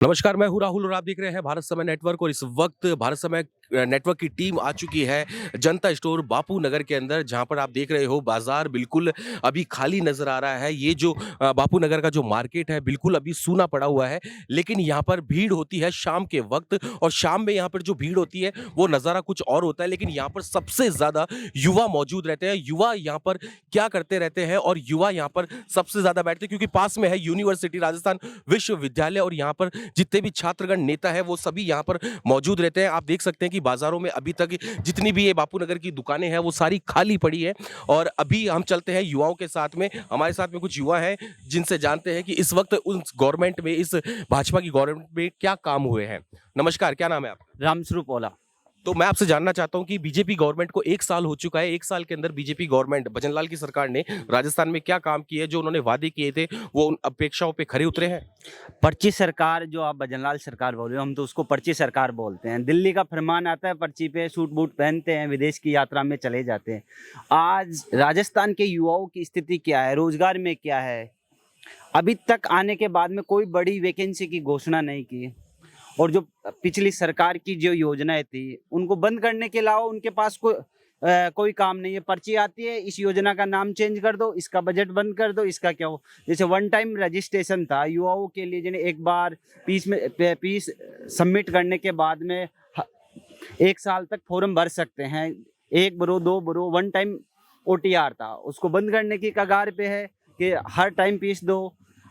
नमस्कार, मैं हूँ राहुल और आप देख रहे हैं भारत समय नेटवर्क और इस वक्त भारत समय नेटवर्क की टीम आ चुकी है जनता स्टोर बापू नगर के अंदर, जहाँ पर आप देख रहे हो बाजार बिल्कुल अभी खाली नजर आ रहा है। ये जो बापू नगर का जो मार्केट है बिल्कुल अभी सूना पड़ा हुआ है, लेकिन यहाँ पर भीड़ होती है शाम के वक्त और शाम में यहाँ पर जो भीड़ होती है वो नज़ारा कुछ और होता है। लेकिन यहाँ पर सबसे ज़्यादा युवा मौजूद रहते हैं। युवा यहाँ पर क्या करते रहते हैं और युवा यहाँ पर सबसे ज़्यादा बैठते हैं क्योंकि पास में है यूनिवर्सिटी राजस्थान विश्वविद्यालय और यहाँ पर जितने भी छात्रगण नेता है वो सभी यहाँ पर मौजूद रहते हैं। आप देख सकते हैं कि बाजारों में अभी तक जितनी भी ये बापू नगर की दुकानें हैं वो सारी खाली पड़ी है। और अभी हम चलते हैं युवाओं के साथ में, हमारे साथ में कुछ युवा हैं जिनसे जानते हैं कि इस वक्त उस गवर्नमेंट में, इस भाजपा की गवर्नमेंट में क्या काम हुए हैं। नमस्कार, क्या नाम है आपका? रामस्वरूप ओला। तो मैं आपसे जानना चाहता हूं कि बीजेपी गवर्नमेंट को 1 साल हो चुका है। 1 साल के अंदर बीजेपी गवर्नमेंट, भजनलाल की सरकार ने राजस्थान में क्या काम किए, जो उन्होंने वादे किए थे वो उन अपेक्षाओं पे खरे उतरे हैं? पर्ची सरकार जो आप भजनलाल सरकार बोल रहे हो, हम तो उसको पर्ची सरकार बोलते हैं। दिल्ली का फरमान आता है, पर्ची पे सूट बूट पहनते हैं, विदेश की यात्रा में चले जाते हैं। आज राजस्थान के युवाओं की स्थिति क्या है, रोजगार में क्या है? अभी तक आने के बाद में कोई बड़ी वैकेंसी की घोषणा नहीं की। और जो पिछली सरकार की जो योजनाएं थी उनको बंद करने के अलावा उनके पास कोई काम नहीं है। पर्ची आती है, इस योजना का नाम चेंज कर दो, इसका बजट बंद कर दो, इसका क्या हो। जैसे वन टाइम रजिस्ट्रेशन था युवाओं के लिए, जिन्हें एक बार फीस सबमिट करने के बाद में 1 साल तक फॉर्म भर सकते हैं। 1 बरो 2 बरो वन टाइम OTR था, उसको बंद करने की कगार पे है कि हर टाइम फीस दो।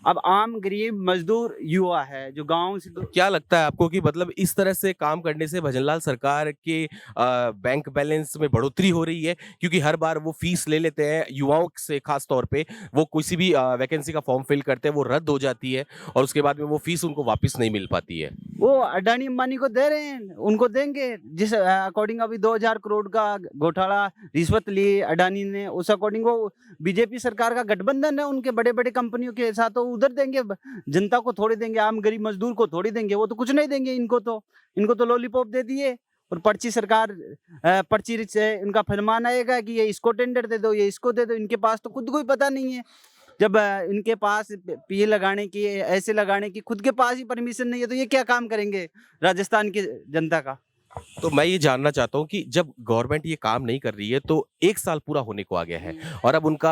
अब आम गरीब मजदूर युवा है जो गांव से क्या लगता है आपको कि मतलब इस तरह से काम करने से भजनलाल सरकार के बैंक बैलेंस में बढ़ोतरी हो रही है? क्योंकि हर बार वो फीस ले लेते हैं युवाओं से, खास तौर पे वो किसी भी वैकेंसी का फॉर्म फिल करते हैं, वो रद्द हो जाती है और उसके बाद में वो फीस उनको वापस नहीं मिल पाती है। वो अडानी अंबानी को दे रहे हैं, उनको देंगे जिस अकॉर्डिंग अभी 2000 करोड़ का घोटाला रिश्वत ली अडानी ने, उस अकॉर्डिंग वो बीजेपी सरकार का गठबंधन है उनके बड़े बड़े कंपनियों के साथ, तो उधर देंगे। जनता को थोड़ी देंगे, आम गरीब मजदूर को थोड़ी देंगे, वो तो कुछ नहीं देंगे। इनको तो लॉलीपॉप दे दिए। और पर्ची सरकार, पर्ची से उनका फरमान आएगा कि ये इसको टेंडर दे दो, ये इसको दे दो। इनके पास तो खुद को ही पता नहीं है। जब इनके पास ये लगाने की, ऐसे लगाने की खुद के पास ही परमिशन नहीं है, तो ये क्या काम करेंगे राजस्थान की जनता का। तो मैं ये जानना चाहता हूँ कि जब गवर्नमेंट ये काम नहीं कर रही है तो 1 साल पूरा होने को आ गया है और अब उनका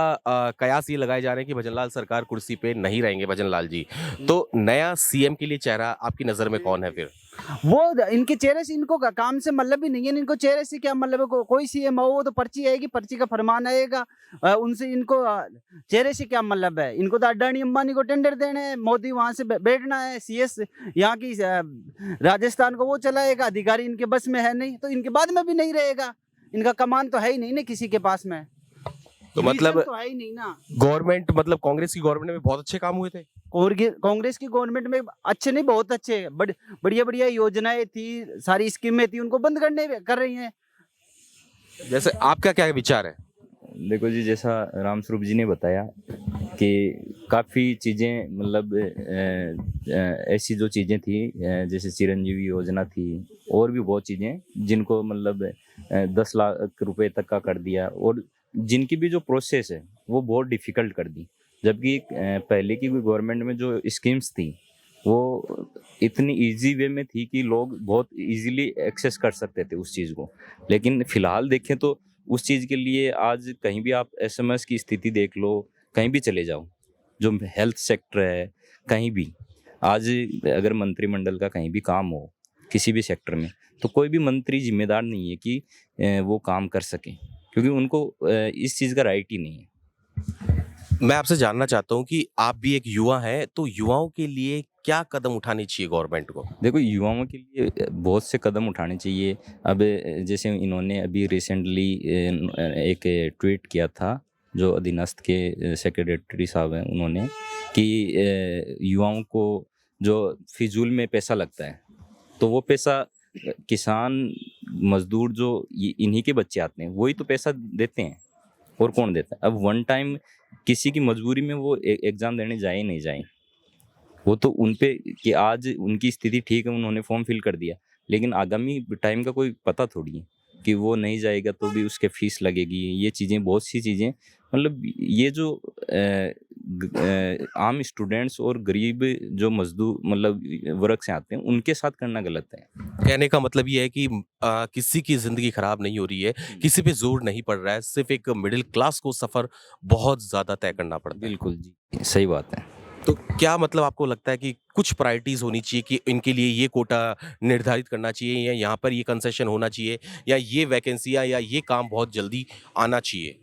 कयास ये लगाए जा रहे हैं कि भजनलाल सरकार कुर्सी पे नहीं रहेंगे, भजनलाल जी। तो नया सीएम के लिए चेहरा आपकी नजर में कौन है फिर? वो इनके चेहरे से, इनको काम से मतलब ही नहीं है। इनको चेहरे से क्या मतलब है? कोई सीएम हो, वो तो पर्ची आएगी, पर्ची का फरमान आएगा, उनसे इनको चेहरे से क्या मतलब है? इनको तो अडानी अंबानी को टेंडर देने हैं, मोदी वहां से बैठना है, CS यहाँ की राजस्थान को वो चलाएगा। अधिकारी इनके बस में है नहीं, तो इनके बाद में भी नहीं रहेगा। इनका कमान तो है ही नहीं ना किसी के पास में, तो मतलब तो है ही नहीं ना। गवर्नमेंट, मतलब कांग्रेस की गवर्नमेंट में बहुत अच्छे काम हुए थे। कांग्रेस की गवर्नमेंट में अच्छे नहीं, बहुत अच्छे, बढ़िया बढ़िया योजनाएं थी, सारी स्कीमें थी, उनको बंद कर रही हैं। जैसे आपका क्या विचार है? देखो जी, जैसा रामस्वरूप जी ने बताया कि काफ़ी चीज़ें, मतलब ऐसी जो चीज़ें थी, जैसे चिरंजीवी योजना थी, और भी बहुत चीज़ें जिनको मतलब 10 लाख रुपए तक का कर दिया, और जिनकी भी जो प्रोसेस है वो बहुत डिफ़िकल्ट कर दी। जबकि पहले की गवर्नमेंट में जो स्कीम्स थी वो इतनी इजी वे में थी कि लोग बहुत इजीली एक्सेस कर सकते थे उस चीज़ को। लेकिन फ़िलहाल देखें तो उस चीज़ के लिए आज कहीं भी आप SMS की स्थिति देख लो, कहीं भी चले जाओ, जो हेल्थ सेक्टर है, कहीं भी आज अगर मंत्रिमंडल का कहीं भी काम हो किसी भी सेक्टर में, तो कोई भी मंत्री जिम्मेदार नहीं है कि वो काम कर सके, क्योंकि उनको इस चीज़ का राइट ही नहीं है। मैं आपसे जानना चाहता हूँ कि आप भी एक युवा हैं, तो युवाओं के लिए क्या कदम उठाने चाहिए गवर्नमेंट को? देखो, युवाओं के लिए बहुत से कदम उठाने चाहिए। अब जैसे इन्होंने अभी रिसेंटली एक ट्वीट किया था, जो अधीनस्थ के सेक्रेटरी साहब हैं, उन्होंने कि युवाओं को जो फिजूल में पैसा लगता है, तो वो पैसा किसान मजदूर जो इन्हीं के बच्चे आते हैं वही तो पैसा देते हैं, और कौन देता है? अब वन टाइम किसी की मजबूरी में वो एग्ज़ाम देने जाए नहीं जाए, वो तो उन पे कि आज उनकी स्थिति ठीक है, उन्होंने फॉर्म फिल कर दिया, लेकिन आगामी टाइम का कोई पता थोड़ी है कि वो नहीं जाएगा तो भी उसके फीस लगेगी। ये चीज़ें, बहुत सी चीज़ें, मतलब ये जो आम स्टूडेंट्स और गरीब जो मजदूर मतलब वर्ग से आते हैं उनके साथ करना गलत है। कहने का मतलब ये है कि किसी की ज़िंदगी खराब नहीं हो रही है, किसी पे ज़ोर नहीं पड़ रहा है, सिर्फ़ एक मिडल क्लास को सफ़र बहुत ज़्यादा तय करना पड़ता है। बिल्कुल जी, सही बात है। तो क्या मतलब आपको लगता है कि कुछ प्रायोरिटीज़ होनी चाहिए कि इनके लिए ये कोटा निर्धारित करना चाहिए या यहाँ पर ये कंसेशन होना चाहिए या ये वैकेंसियाँ या ये काम बहुत जल्दी आना चाहिए?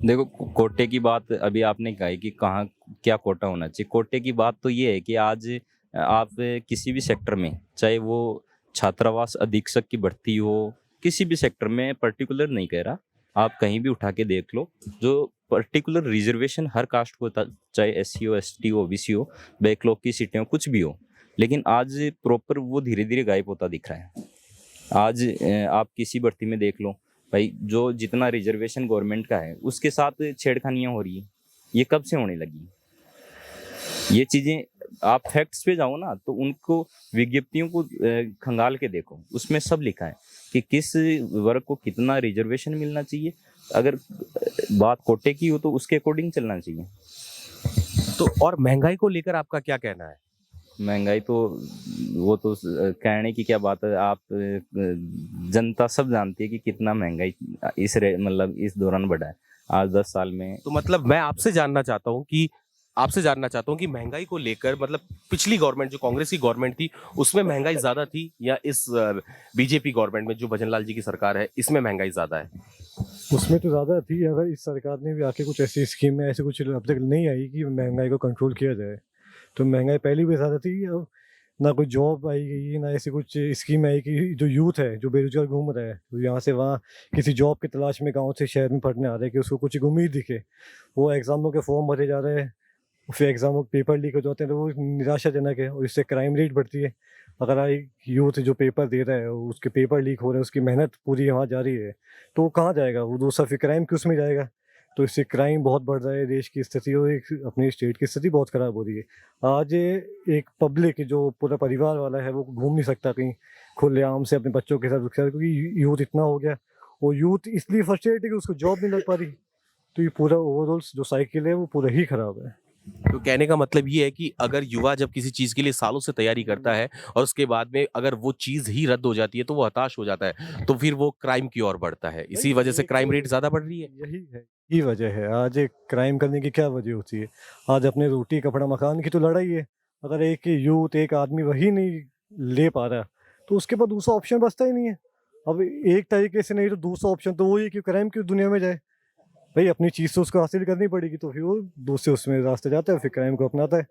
देखो कोटे की बात अभी आपने कहा है कि कहाँ क्या कोटा होना चाहिए। कोटे की बात तो ये है कि आज आप किसी भी सेक्टर में, चाहे वो छात्रावास अधीक्षक की भर्ती हो, किसी भी सेक्टर में पर्टिकुलर नहीं कह रहा, आप कहीं भी उठा के देख लो, जो पर्टिकुलर रिजर्वेशन हर कास्ट को होता, चाहे एससी हो, एसटी हो, ओबीसी हो, बैकलॉग की सीटें हो, कुछ भी हो। लेकिन आज प्रॉपर वो धीरे-धीरे गायब होता दिख रहा है। आज आप किसी भर्ती में देख लो, भाई जो जितना रिजर्वेशन गवर्नमेंट का है उसके साथ छेड़खानियां हो रही है। ये कब से होने लगी? ये चीजें आप फैक्ट्स पे जाओ ना, तो उनको विज्ञप्तियों को खंगाल के देखो, उसमें सब लिखा है कि किस वर्ग को कितना रिजर्वेशन मिलना चाहिए। अगर बात कोटे की हो तो उसके अकॉर्डिंग चलना चाहिए। तो और महँगाई को लेकर आपका क्या कहना है? महंगाई तो वो तो कहने की क्या बात है। आप जनता सब जानती है कि कितना महंगाई मतलब इस दौरान बढ़ा है आज 10 साल में। तो मतलब मैं आपसे जानना चाहता हूँ कि महँगाई को लेकर मतलब पिछली गवर्नमेंट जो कांग्रेस की गवर्नमेंट थी, उसमें महँगाई ज़्यादा थी या इस बीजेपी गवर्नमेंट में जो भजनलाल जी की सरकार है, इसमें महँगाई ज़्यादा है? उसमें तो ज़्यादा थी। अगर इस सरकार ने भी आके कुछ ऐसी स्कीमें ऐसे कुछ अब तक नहीं आई कि महंगाई को कंट्रोल किया जाए, तो महंगाई पहले भी ज़्यादा थी। अब ना कोई जॉब आई गई, ना ऐसी कुछ स्कीम आई कि जो यूथ है जो बेरोजगार घूम रहा है, तो यहाँ से वहाँ किसी जॉब की तलाश में गाँव से शहर में पढ़ने आ रहा है कि उसको कुछ एक उम्मीद दिखे। वो एग्ज़ामों के फॉर्म भरे जा रहे हैं, फिर एग्ज़ामों के पेपर लीक हो जाते हैं, तो वो निराशाजनक है और इससे क्राइम रेट बढ़ती है। अगर एक यूथ जो पेपर दे रहा है और उसके पेपर लीक हो रहे हैं, उसकी मेहनत पूरी वहाँ जारी है, तो वो कहाँ जाएगा? वो दूसरा फिर क्राइम के उसमें जाएगा। तो इससे क्राइम बहुत बढ़ रहा है, देश की स्थिति और एक अपनी स्टेट की स्थिति बहुत ख़राब हो रही है। आज एक पब्लिक जो पूरा परिवार वाला है वो घूम नहीं सकता कहीं खुलेआम से अपने बच्चों के साथ, क्योंकि यूथ इतना हो गया और यूथ इसलिए फ्रस्ट्रेटेड है कि उसको जॉब नहीं लग पा रही। तो ये पूरा ओवरऑल जो साइकिल है वो पूरा ही ख़राब है। तो कहने का मतलब ये है कि अगर युवा जब किसी चीज़ के लिए सालों से तैयारी करता है और उसके बाद में अगर वो चीज़ ही रद्द हो जाती है, तो वो हताश हो जाता है, तो फिर वो क्राइम की ओर बढ़ता है। इसी वजह से क्राइम रेट ज़्यादा बढ़ रही है? यही है, यही वजह है। आज एक क्राइम करने की क्या वजह होती है? आज अपने रोटी कपड़ा मकान की तो लड़ाई है। अगर एक यूथ एक आदमी वही नहीं ले पा रहा, तो उसके पास दूसरा ऑप्शन बचता ही नहीं है। अब एक तरीके से नहीं तो दूसरा ऑप्शन तो वही है कि क्राइम की दुनिया में जाए। भाई अपनी चीज़ तो उसको हासिल करनी पड़ेगी, तो फिर वो दूसरे उसमें रास्ते जाता है, फिर क्राइम को अपनाता है।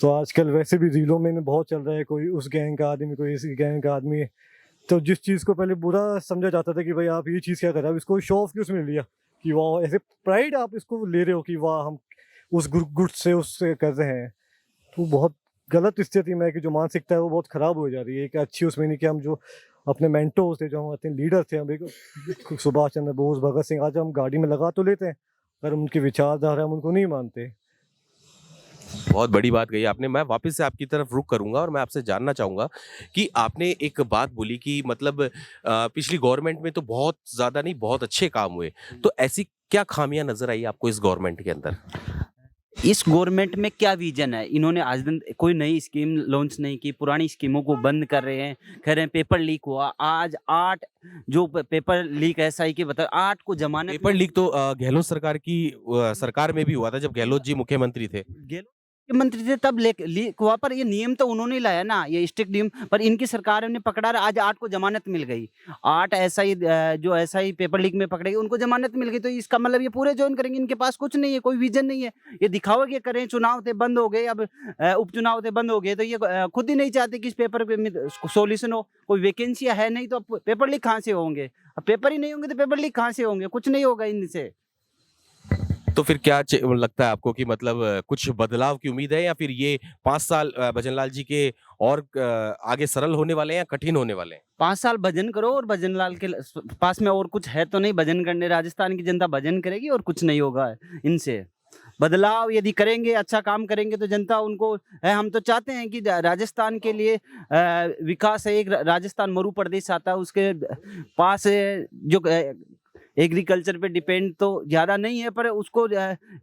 तो आजकल वैसे भी रीलों में बहुत चल रहा है, कोई उस गैंग का आदमी, कोई इस गैंग का आदमी है। तो जिस चीज़ को पहले बुरा समझा जाता था कि भाई आप ये चीज़ क्या कर रहे हो, अब इसको शो ऑफ क्यों उसमें लिया कि वाह, ऐसे प्राइड आप इसको ले रहे हो कि वाह हम उस गुट से उससे कर रहे हैं। तो बहुत गलत स्थिति में है कि जो मानसिकता है वो बहुत ख़राब हो जा रही है। कि अच्छी उसमें नहीं कि हम जो अपने मेंटोर्स थे, जो हम अपने लीडर थे, हम एक सुभाष चंद्र बोस, भगत सिंह, आज हम गाड़ी में लगा तो लेते हैं, पर उनकी विचारधारा हम उनको नहीं मानते। बहुत बड़ी बात कही आपने। मैं वापस से आपकी तरफ रुख करूँगा और मैं आपसे जानना चाहूँगा कि आपने एक बात बोली कि मतलब पिछली गवर्नमेंट में तो बहुत ज़्यादा नहीं, बहुत अच्छे काम हुए। तो ऐसी क्या खामियाँ नज़र आई आपको इस गवर्नमेंट के अंदर? इस गवर्नमेंट में क्या विजन है? इन्होंने आज दिन कोई नई स्कीम लॉन्च नहीं की, पुरानी स्कीमों को बंद कर रहे हैं। कह रहे हैं पेपर लीक हुआ, आज 8 जो पेपर लीक एसआई के बता 8 को जमानत पेपर लीक तो गहलोत सरकार की सरकार में भी हुआ था जब गहलोत जी मुख्यमंत्री थे। गहलोत के मंत्री थे तब लीक हुआ, पर ये नियम तो उन्होंने लाया ना, ये स्ट्रिक्ट नियम, पर इनकी सरकार ने पकड़ा, आज 8 को जमानत मिल गई। 8 एसआई जो एसआई पेपर लीक में पकड़े गए उनको जमानत मिल गई। तो इसका मतलब ये पूरे ज्वाइन करेंगे, इनके पास कुछ नहीं है, कोई विजन नहीं है। ये दिखावा के करें, चुनाव थे बंद हो गए, अब उपचुनाव थे बंद हो गए, तो ये खुद ही नहीं चाहते कि इस पेपर पे सॉल्यूशन हो। कोई वैकेंसियां है नहीं तो अब पेपर लीक कहाँ से होंगे? अब पेपर ही नहीं होंगे तो पेपर लीक कहाँ से होंगे? कुछ नहीं होगा इनसे। तो फिर क्या लगता है आपको कि मतलब कुछ बदलाव की उम्मीद है या फिर ये 5 साल भजनलाल जी के और आगे सरल होने वाले हैं या कठिन होने वाले हैं? 5 साल भजन करो और भजनलाल के पास में और कुछ है तो नहीं भजन करने। राजस्थान की जनता भजन करेगी और कुछ नहीं होगा इनसे। बदलाव यदि करेंगे, अच्छा काम करेंगे तो जनता उनको है। हम तो चाहते हैं कि राजस्थान के लिए विकास है। एक राजस्थान मरु प्रदेश आता है, उसके पास जो एग्रीकल्चर पे डिपेंड तो ज़्यादा नहीं है, पर उसको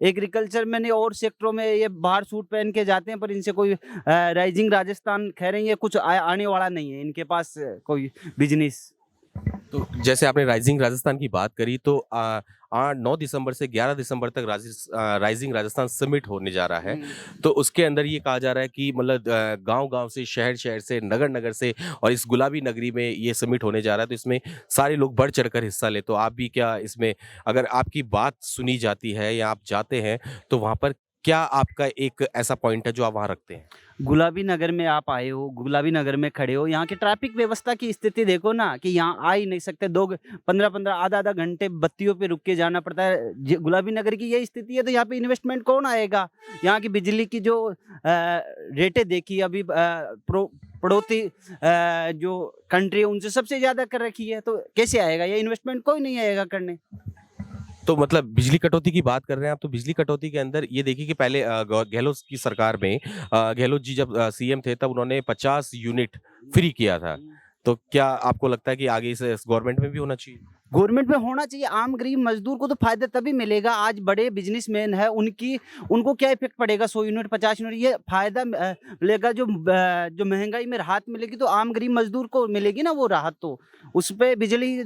एग्रीकल्चर में नहीं और सेक्टरों में ये बाहर सूट पहन के जाते हैं, पर इनसे कोई राइजिंग राजस्थान कह रहे हैं, ये कुछ आने वाला नहीं है इनके पास कोई बिजनेस। तो जैसे आपने राइजिंग राजस्थान की बात करी तो 9 दिसंबर से 11 दिसंबर तक राइजिंग राजस्थान समिट होने जा रहा है। तो उसके अंदर ये कहा जा रहा है कि मतलब गांव-गांव से, शहर-शहर से, नगर-नगर से और इस गुलाबी नगरी में ये समिट होने जा रहा है। तो इसमें सारे लोग बढ़-चढ़कर हिस्सा लें। तो आप भी क्या इसमें अगर आपकी बात सुनी जाती है या आप जाते हैं तो वहाँ पर क्या आपका एक ऐसा पॉइंट है जो आप वहाँ रखते हैं? गुलाबी नगर में आप आए हो, गुलाबी नगर में खड़े हो, यहाँ की ट्रैफिक व्यवस्था की स्थिति देखो ना कि यहाँ आ ही नहीं सकते। 15-15 आधा-आधा घंटे बत्तियों पे रुक के जाना पड़ता है। गुलाबी नगर की ये स्थिति है तो यहाँ पे इन्वेस्टमेंट कौन आएगा? यहाँ की बिजली की जो रेटें देखी अभी पड़ोसी जो कंट्री है उनसे सबसे ज़्यादा कर रखी है, तो कैसे आएगा ये इन्वेस्टमेंट? कोई नहीं आएगा करने। तो मतलब बिजली कटौती की बात कर रहे हैं आप, तो बिजली कटौती के अंदर ये देखिए कि पहले गहलोत की सरकार में गहलोत जी जब सीएम थे तब उन्होंने 50 यूनिट फ्री किया था। तो क्या आपको लगता है कि आगे इस गवर्नमेंट में भी होना चाहिए? गवर्नमेंट में होना चाहिए। आम गरीब मजदूर को तो फायदा तभी मिलेगा। आज बड़े बिजनेसमैन है उनको क्या इफेक्ट पड़ेगा? 100 यूनिट 50 यूनिट ये फायदा मिलेगा। जो महंगाई में राहत मिलेगी तो आम गरीब मजदूर को मिलेगी ना वो राहत। तो उस पे बिजली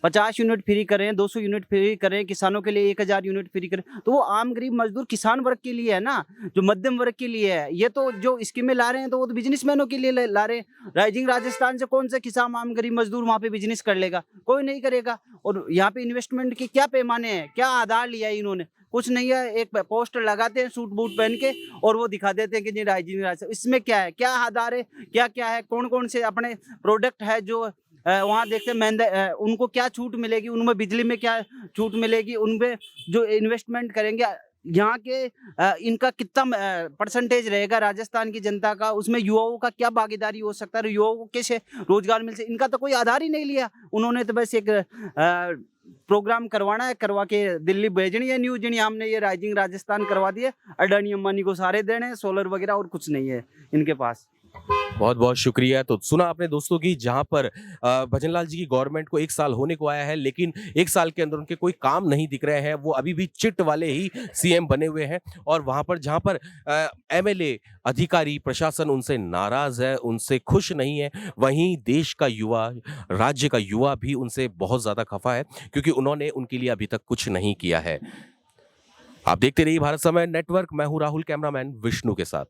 50 यूनिट फ्री करें, 200 यूनिट फ्री करें, किसानों के लिए 1000 यूनिट फ्री करें, तो वो आम गरीब मजदूर किसान वर्ग के लिए है ना, जो मध्यम वर्ग के लिए है। ये तो जो स्कीमें ला रहे हैं तो वो तो बिजनेसमैनों के लिए ला रहे हैं। राइजिंग राजस्थान से कौन सा किसान आम गरीब मजदूर वहाँ पे बिजनेस कर लेगा? कोई नहीं करेगा। और यहाँ पे इन्वेस्टमेंट के क्या पैमाने हैं? क्या आधार लिया है इन्होंने? कुछ नहीं है। एक पोस्टर लगाते हैं सूट बूट पहन के और वो दिखा देते हैं कि जी राइजिंग राजस्थान। इसमें क्या है? क्या आधार है? क्या है? कौन कौन से अपने प्रोडक्ट है जो वहाँ देखते हैं महंगा उनको क्या छूट मिलेगी? उनमें बिजली में क्या छूट मिलेगी? उनपे जो इन्वेस्टमेंट करेंगे यहाँ के इनका कितना परसेंटेज रहेगा राजस्थान की जनता का? उसमें युवाओं का क्या भागीदारी हो सकता है? युवाओं को कैसे रोजगार मिल सकता? इनका तो कोई आधार ही नहीं लिया उन्होंने। तो बस एक प्रोग्राम करवाना है, करवा के दिल्ली भेजनी है न्यूज। हमने ये राइजिंग राजस्थान करवा दिया, अडानी अंबानी को सारे देने सोलर वगैरह, और कुछ नहीं है इनके पास। बहुत बहुत शुक्रिया। तो सुना आपने दोस्तों की जहां पर भजनलाल जी की गवर्नमेंट को 1 साल होने को आया है, लेकिन 1 साल के अंदर उनके कोई काम नहीं दिख रहे हैं। वो अभी भी चिट वाले ही सीएम बने हुए हैं और वहां पर जहां पर एमएलए, अधिकारी, प्रशासन उनसे नाराज है, उनसे खुश नहीं है, वहीं देश का युवा, राज्य का युवा भी उनसे बहुत ज्यादा खफा है क्योंकि उन्होंने उनके लिए अभी तक कुछ नहीं किया है। आप देखते रहिए भारत समय नेटवर्क। मैं हूं राहुल, कैमरामैन विष्णु के साथ।